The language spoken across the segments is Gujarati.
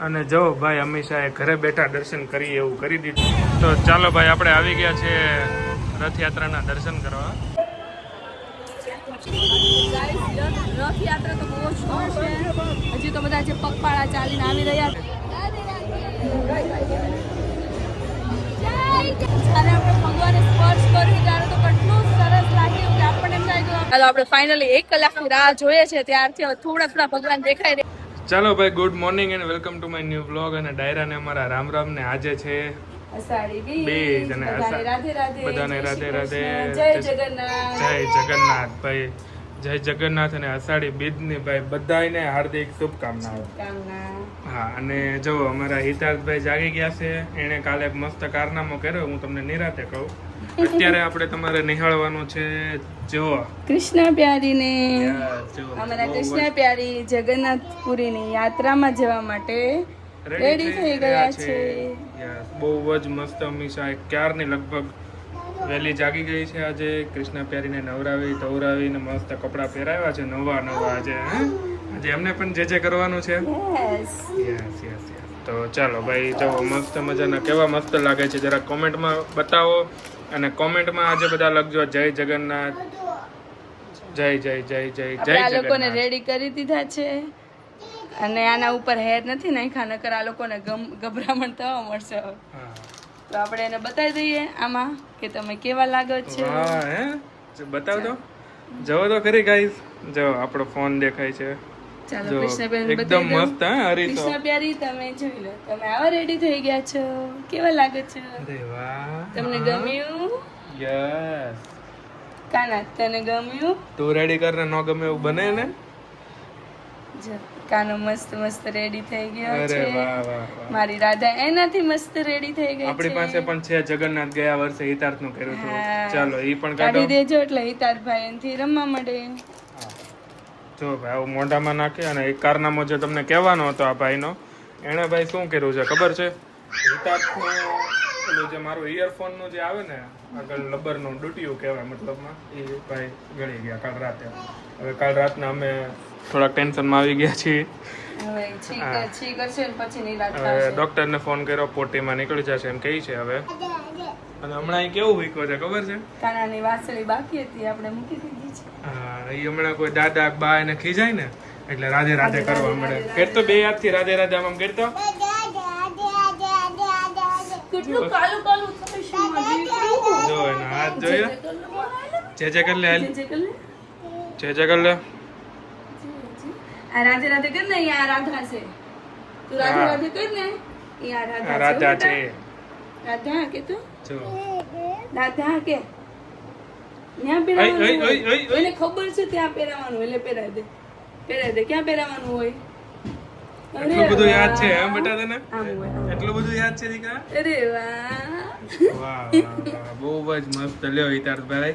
અને જો ભાઈ હંમેશા ઘરે બેઠા દર્શન કરી એવું કરી દીધું. તો ચાલો ભાઈ આપણે આવી ગયા છે રથયાત્રાના દર્શન કરવા. રથયાત્રા તો બહુ જ છે. હજી તો બધા જે પગપાળા ચાલીને આવી રહ્યા છે. જ્યારે આપણે ભગવાનને સ્પર્શ કર્યું ત્યારે તો કેટલું સરસ લાગ્યું કે આપણને એમ લાગ્યું ચાલો આપણે ફાઇનલી 1 કલાકની રાહ જોઈએ છે ત્યારથી હવે થોડા ભગવાન દેખાઈ રહ્યા. ચાલો ભાઈ, good morning and welcome to my new blog. અને ડાયરાને અમારા રામ રામ ને આજે છે અષાઢી બીજ અને રાધે રાધે, બધાને રાધે રાધે, જય જગન્નાથ, જય જગન્નાથ ભાઈ, જય જગન્નાથ અને અષાઢી બીજની ભાઈ બધાને હાર્દિક શુભકામનાઓ. હા, અને જો અમારા હિતાર્થભાઈ જાગી ગયા છે. એણે કાલે એક મસ્ત કારનામો કર્યો, હું તમને નિરાતે કહું. અત્યારે આપણે તમારે નિહાળવાનું છે જો કૃષ્ણ પ્યારીને અમારા કૃષ્ણ પ્યારી જગન્નાથપુરીની યાત્રામાં જવા માટે રેડી થઈ ગયા છે. બહુ જ મસ્ત અમીષા ક્યારની લગભગ વહેલી જાગી ગઈ છે. આજે કૃષ્ણ પ્યારીને નવરાવીને મસ્ત કપડાં પહેરાવ્યા છે નવા આજે. આજે એમને પણ જે કરવાનું છે. તો ચાલો ભાઈ, જો મસ્ત મજાના કેવા મસ્ત લાગે છે જરા કોમેન્ટમાં બતાવો. અને કોમેન્ટમાં આજે બધા લખજો જય જગન્નાથ, જય જય જય જય જય. આ લોકોને રેડી કરી દીધા છે અને આના ઉપર હેર નથી નાખ્યા, નકર આ લોકોને ગભરામણ થવા મળશે. તો આપણે એને બતાવી દઈએ આમાં કે તમે કેવા લાગો છો. બતાવજો, જવો તો ખરી ગાઈસ. જો આપણો ફોન દેખાય છે. ચાલો કૃષ્ણ એકદમ મસ્ત. કૃષ્ણ પ્યારી તમે જોઈ લો, તમે આવા રેડી થઈ ગયા છો, કેવા લાગે છે? અરે વાહ, તમને ગમ્યું? યસ. કાના તને ગમ્યું? તું રેડી કર ને, ન ગમે એવું બને ને. જો કાનો મસ્ત રેડી થઈ ગયો છે. અરે વાહ વાહ. મારી રાધા એનાથી મસ્ત રેડી થઈ ગઈ છે. આપણી પાસે પણ છે જગન્નાથ, ગયા વર્ષે હિતાર્થ નું કર્યું હતું. ચાલો ઈ પણ કાઢી દેજો એટલે હિતાર્થભાઈ એનથી રમવા મળે. જો ભાઈ આવું મોઢામાં નાખે. અને એક કારનામો જે તમને કહેવાનો હતો આ ભાઈનો, એણે ભાઈ શું કર્યું છે ખબર છે? હિતાર્થનું પેલું જે મારું ઇયરફોનનું જે આવે ને આગળ લબરનું ડૂટિયું કહેવાય મતલબમાં, એ ભાઈ ગળી ગયા કાલ રાતે. હવે કાલ રાતના અમે થોડાક ટેન્શનમાં આવી ગયા છીએ. ડોક્ટરને ફોન કર્યો, પોટીમાં નીકળી જશે એમ કહે છે હવે. અને હમણાં અહીં કેવું વીકો છે ખબર છે? કાનાની વાસળી બાકી હતી, આપણે મૂકી દીધી છે. હા, એ હમણાં કોઈ દાદા બા એને ખીજાય ને એટલે રાધે રાધે કરવા મળે. કરતો બે હાથથી રાધે રાધે આમ કરતો. કેટલું કાલું કાલું તમે શું મારી જો એના હાથ જોયા. જે કર લે, જે કર લે. આ રાધે રાધે કર ને, આ રાધા છે. તું રાધે રાધે કર ને, આ રાધા છે. રાધા કે તું જો રાધા કે ત્યાં પહેરાવાનું એને ખબર છે ત્યાં પહેરાવાનું એટલે પહેરાવી દે ક્યાં પહેરાવાનું હોય. એટલું બધું યાદ છે એમ બેટા તને? એટલું બધું યાદ છે દીકરા? અરે વાહ વાહ, બહુ જ મસ્ત. લ્યો હિતાર્થભાઈ,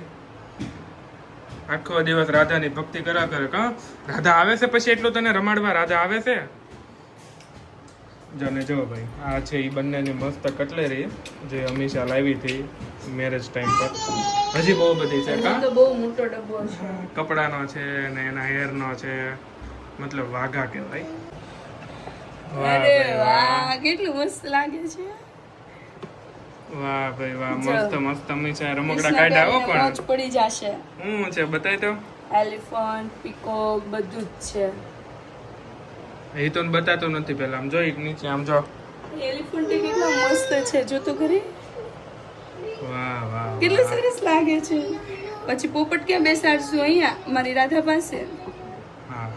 આખો દિવસ રાધાની ભક્તિ કર્યા કરે. કા રાધા આવે છે પછી એટલું તને રમાડવા રાધા આવે છે. જાને જો ભાઈ, આ છે એ બંનેની મસ્ત કટલેરી જે હંમેશા લાવી હતી મેરેજ ટાઈમ પર. હજી બહુ બધી છે. કા બહુ મોટો ડબ્બો છે, કપડાનો છે ને એના હેરનો છે, મતલબ વાઘા કહેવાય. અરે વાહ, કેટલું મસ્ત લાગે છે. વાહ ભાઈ વાહ, મસ્ત મસ્ત હંમેશા રમકડા કાઢ્યા. હો પણ પડી જશે. શું છે બતાય તો. એલિફન્ટ, પીકોક બધું જ છે. એ તો બતાતો નથી પેલા. આમ જોઈ નીચે, આમ જો. એલિફન્ટ કેટલો મસ્ત છે, જો તો ખરી. વાહ વાહ, કેટલું સરસ લાગે છે. પછી પોપટ ક્યાં બેસાડશું? અહીંયા મારી રાધા પાસે. હા,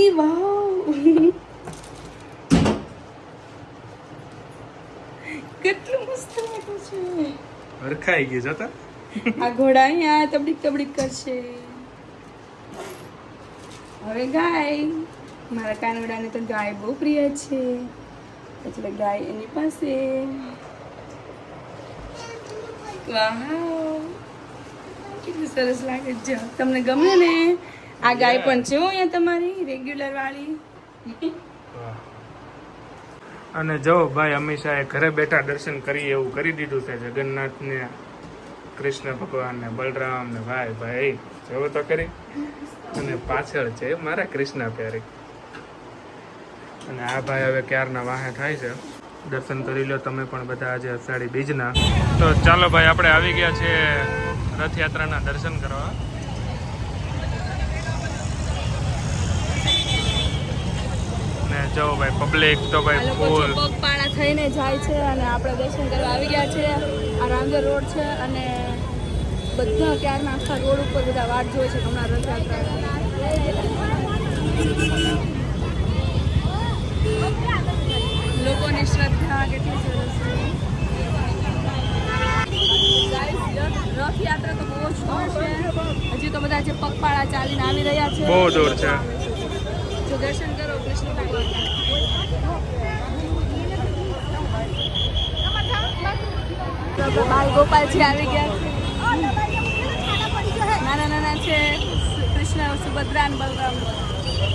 ઈ વાવ, કેટલું મસ્ત લાગે છે. હરખાઈ ગઈ જતા. આ ઘોડા અહીંયા તબડીક કરશે. હવે ગાય, મારા કાનોડાને તો ગાય બહુ પ્રિય છે એટલે ગાય એની પાસે. વાહ, કેટલું સરસ લાગે છે. તમને ગમે ને? આ ગાય પણ છે અહીંયા તમારી રેગ્યુલર વાળી. અને જો ભાઈ હંમેશા ઘરે બેઠા દર્શન કરી એવું કરી દીધું છે જગન્નાથને, કૃષ્ણ ભગવાન ને, બલરામ ને. ભાઈ જોવો તો કરી. અને પાછળ છે મારા કૃષ્ણ પ્યારી. અને આ ભાઈ હવે ક્યારના વાહે થાય છે. દર્શન કરી લો તમે પણ બધા આજે અષાઢી બીજના. તો ચાલો ભાઈ, આપણે આવી ગયા છીએ રથયાત્રાના દર્શન કરવા. ને જો ભાઈ પબ્લિક તો ભાઈ ફૂલ પગપાળા થઈને જાય છે અને આપણે દર્શન કરવા આવી ગયા છે. આ રાંદેર રોડ છે અને બધા ક્યારના આખા રોડ ઉપર બધા વાટ જોવે છે હમણાં રથયાત્રા. લોકોની શ્રદ્ધા કેટલી સરસ છે. રથયાત્રા તો બહુ જ દૂર છે. હજી તો બધા જે પગપાળા ચાલીને આવી રહ્યા છે. બહુ દૂર છે. જો દર્શન કરો કૃષ્ણ ભગવાન. બાલ ગોપાલજી આવી ગયા છે. નાના નાના છે કૃષ્ણ, સુભદ્રા અને બલરામ.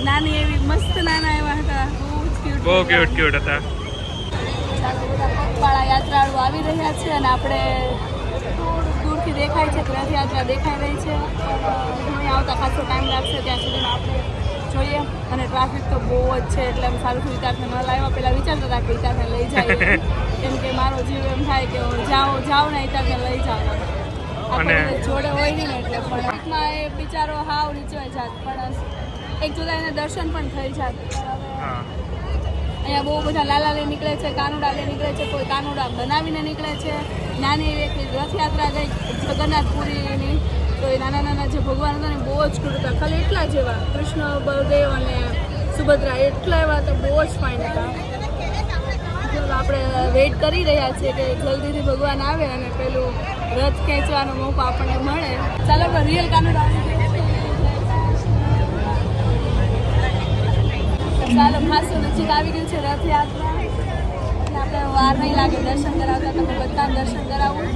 નાની એવી મસ્ત નાના એવા હતા. બહુ ક્યુટ હતા. પગપાળા યાત્રાળુ આવી રહ્યા છે અને આપણે દૂરથી દેખાય છે કે રથયાત્રા દેખાઈ રહી છે. અહીં આવતા ખાસો ટાઈમ લાગશે, ત્યાં સુધીમાં આપણે જોઈએ. અને ટ્રાફિક તો બહુ જ છે એટલે એમ સારું થયું વિચારને ન લાવ્યા. પહેલાં વિચારતા હતા કે વિચારને લઈ જાય, કેમ કે મારો જીવ એમ થાય કે હું જાઉં ને વિચારને લઈ જાઉં. અને જોડે હોય નહીં ને એટલે પણ એ બિચારો હાવ નીચે જાત, પણ એક જોતા એને દર્શન પણ થઈ જાત. અહીંયા બહુ બધા લાલા લઈ નીકળે છે, કાનુડા લઈ નીકળે છે, કોઈ કાનુડા બનાવીને નીકળે છે. નાની એવી એક રથયાત્રા ગઈ જગન્નાથપુરીની, તો એ નાના નાના જે ભગવાન હતા ને બહુ જ ક્યુટ હતા. ખાલી એટલા જ એવા કૃષ્ણ, બળદેવ અને સુભદ્રા એટલા એવા તો બહુ જ ફાઇન હતા. આપણે વેઇટ કરી રહ્યા છીએ કે જલ્દીથી ભગવાન આવે અને પેલું રથ ખેંચવાનો મોકો આપણને મળે. ચાલો આપણે રિયલ કાનુડા ચાલો ખાસું નજીક આવી ગયું છે રથયાત્રા. આપણે વાર નહીં લાગે દર્શન કરાવતા. તમે બધા દર્શન કરાવું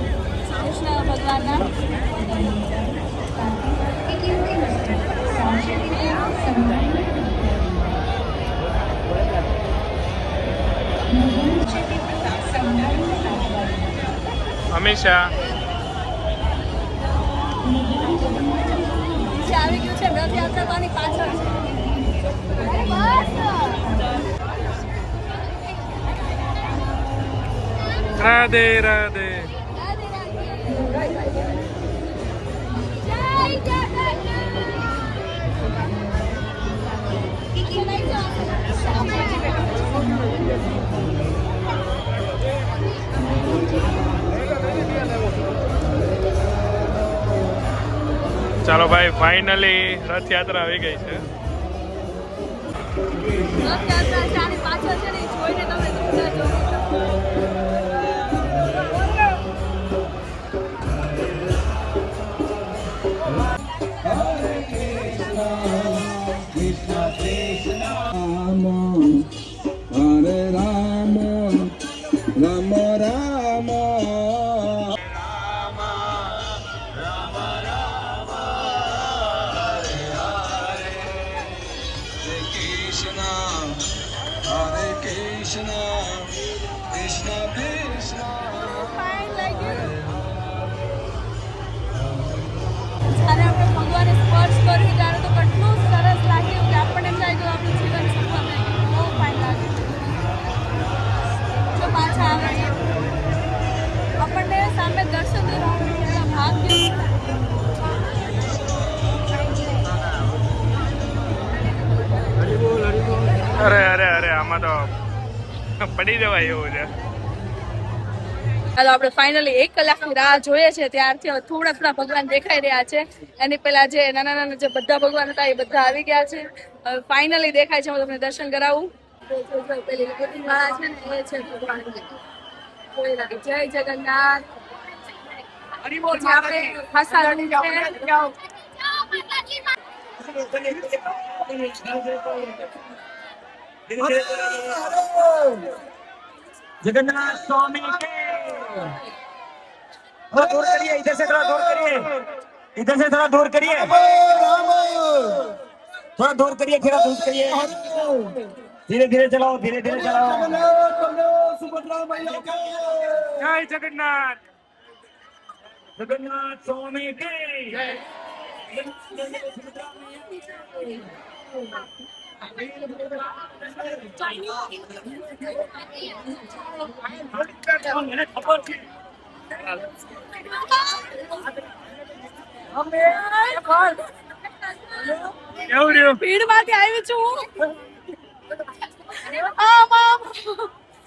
કૃષ્ણ ભગવાનના. હંમેશા નીચે આવી ગયું છે રથયાત્રા તો આની પાછળ છે. રાધે રાધે. ચાલો ભાઈ, ફાઇનલી રથયાત્રા આવી ગઈ છે. રથયાત્રા છે આની પાછળ છે ને, જોઈને તમે Hare Rama, Rama Rama. અને આપણે ભગવાને સ્પર્શ કર્યું ત્યારે તો કેટલું સરસ લાગ્યું કે આપણને એમ થાય કે આપણું જીવન સફળ થઈ ગયું. બહુ ફાઇન લાગે. જો પાછા આવે આપણને સામે દર્શન દેવાનું એટલા ભાગ્ય. અરે અરે અરે, આમાં તો પડી જવાય એવું છે. ચાલો આપણે ફાઇનલી 1 કલાકની રાહ જોઈએ છે. ત્યારથી હવે થોડા ભગવાન દેખાઈ રહ્યા છે. એની પહેલા જે નાના નાના જે બધા ભગવાન હતા એ બધા આવી ગયા છે. હવે ફાઇનલી દેખાય છે. હું તમને દર્શન કરાવું. પેલી વાળા છે ને એ છે ભગવાન. જય જગન્નાથ. આપણે ખાસા जगन्नाथ स्वामी के थोड़ा दूर करिए, इधर से थोड़ा दूर करिए, इधर से थोड़ा दूर करिए, थोड़ा दूर करिए, थोड़ा दूर करिए, धीरे धीरे चलाओ, धीरे धीरे चलाओ. જય જગન્નાથ. जगन्नाथ स्वामी के ભીડમાંથી આવી છું હું. આમ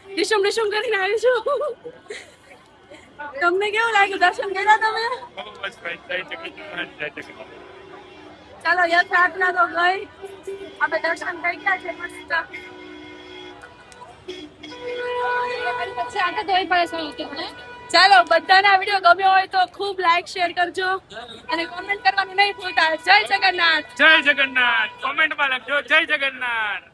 ડિશુમ ડિશુમ કરીને આવી છું. તમને કેવું લાગ્યું? દર્શન કર્યા તમે? ચાલો યથ પ્રાર્થના તો ગઈ, આપણે દર્શન થઈ ગયા છે મસ્ત. ચાલો બધાને આ વિડીયો ગમ્યો હોય તો ખૂબ લાઈક શેર કરજો અને કોમેન્ટ કરવાનું નહીં ભૂલતા. જય જગન્નાથ. જય જગન્નાથ. કોમેન્ટમાં લખજો જય જગન્નાથ.